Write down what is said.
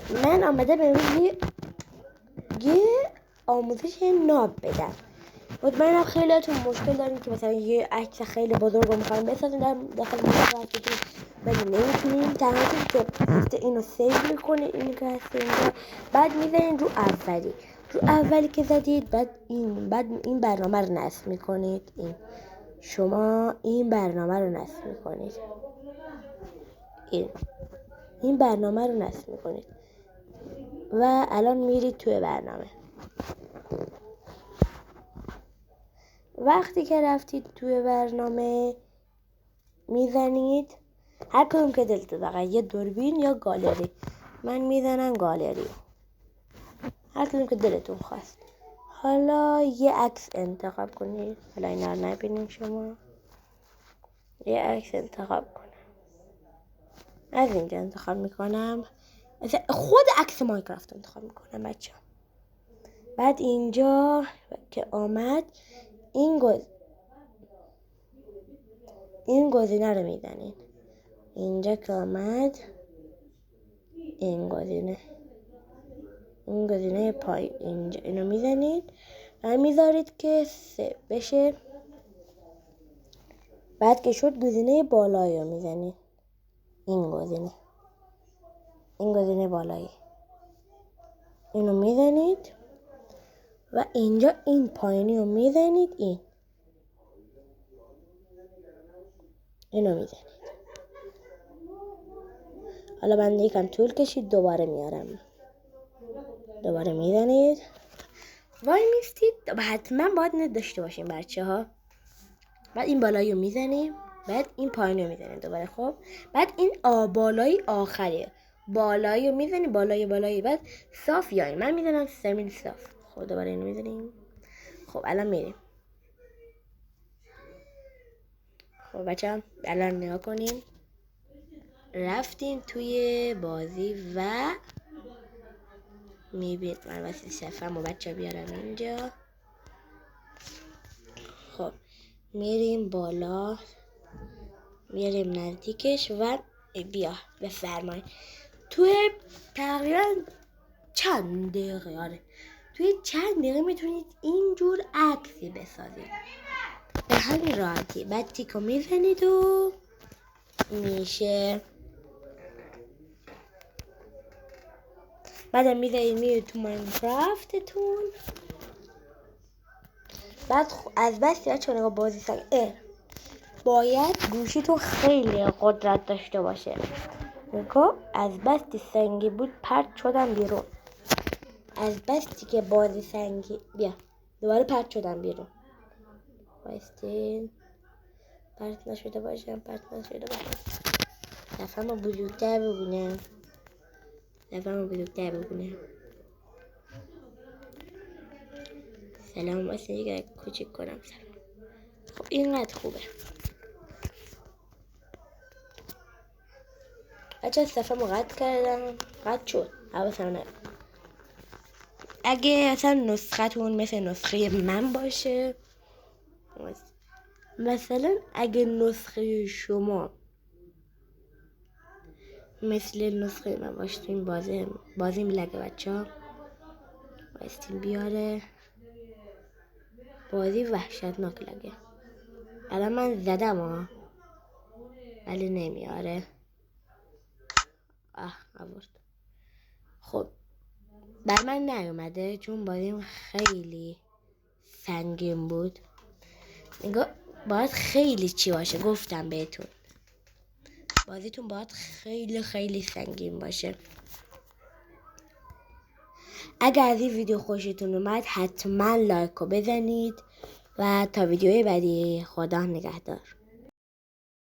من آمده به یه آموزش ناب بدم. مطمئنم خیلیاتون مشکل دارین که مثلا یه عکس خیلی بزرگ رو میخوایم بسازیم داخل مصفحتون ولی نمیتونیم. تنها چیزی که اینو سیو میکنه اینی که هست اینجا، بعد میذارین رو اولی که زدید، بعد این برنامه رو نصب میکنید. شما این برنامه رو نصب میکنید، این برنامه رو نصب میکنید و الان میرید توی برنامه. وقتی که رفتید توی برنامه میزنید هر کدوم که دلتون بخواد، یه دوربین یا گالری. من میزنم گالری، هر کدوم که دلتون خواست. حالا یه عکس انتخاب کنید. حالا اینا رو نبینیم شما. یه عکس انتخاب کنم. از اینجا انتخاب میکنم، خود عکس ماینکرافت انتخاب میکنم بچه. بعد اینجا که آمد این گزینه رو میزنید. اینجا که آمد این گزینه پای اینجا اینو میزنید و میذارید که سه بشه. بعد که شد گزینه بالایی رو میزنید. این گزینه بالایی اینو میزنید و اینجا این پایینی رو میزنید. اینو میزنید. حالا من یکم طول کشید، دوباره میارم. دوباره میزنید، وای میستید. حتما باید نت داشته باشیم بچه ها. بعد این بالایی رو میزنیم، بعد این پایینی رو میزنیم دوباره. خب بعد این بالایی آخریه، بالایی رو میزنیم، بالایی بعد صاف یا من میزنم سمین صاف. خب دوباره اینو میزنیم. خب الان میریم. خب بچه هم الان نگاه کنیم. رفتیم توی بازی و میبینید من واسه صفحه بچه بیارم اینجا. خب میریم بالا، میریم نزدیکش و بیا بفرمایید. توی تقریبا چند دقیقه میتونید اینجور عکسی بسازید به همین راحتی. بعد تیکو میزنید و میشه. بعد میرید تو ماینکرافتتون. بعد از بس بچه نگاه بازی سنگ باید گوشیتون خیلی قدرت داشته باشه. نگاه از بستی سنگی بود پرت شدم بیرون. از بستی که بازی سنگی بیا دوباره پرت شدم بیرون. بایستین پرت نشده باشم. دفعه بزرگتر ببینم. سلام واسه دیگه کوچیک کنم. سلام. خب اینقدر خوبه بچه. صفحه قطع کردم، قطع شد. حواسم نبود. اگه اصلا نسختون مثل نسخه من باشه، مثلا اگه نسخه شما مثل نسخه من باشه، این بازی میلگه بچه ها. بایستیم بیاره. بازی وحشتناک لگه. الان من زدم ولی نمیاره. آورد. خب بر من نیومده چون بازیم خیلی سنگین بود. نگاه باید خیلی چی باشه. گفتم بهتون بازیتون باید خیلی سنگین باشه. اگر از این ویدیو خوشتون اومد حتما لایک رو بزنید و تا ویدیوی بعدی خدا نگهدار.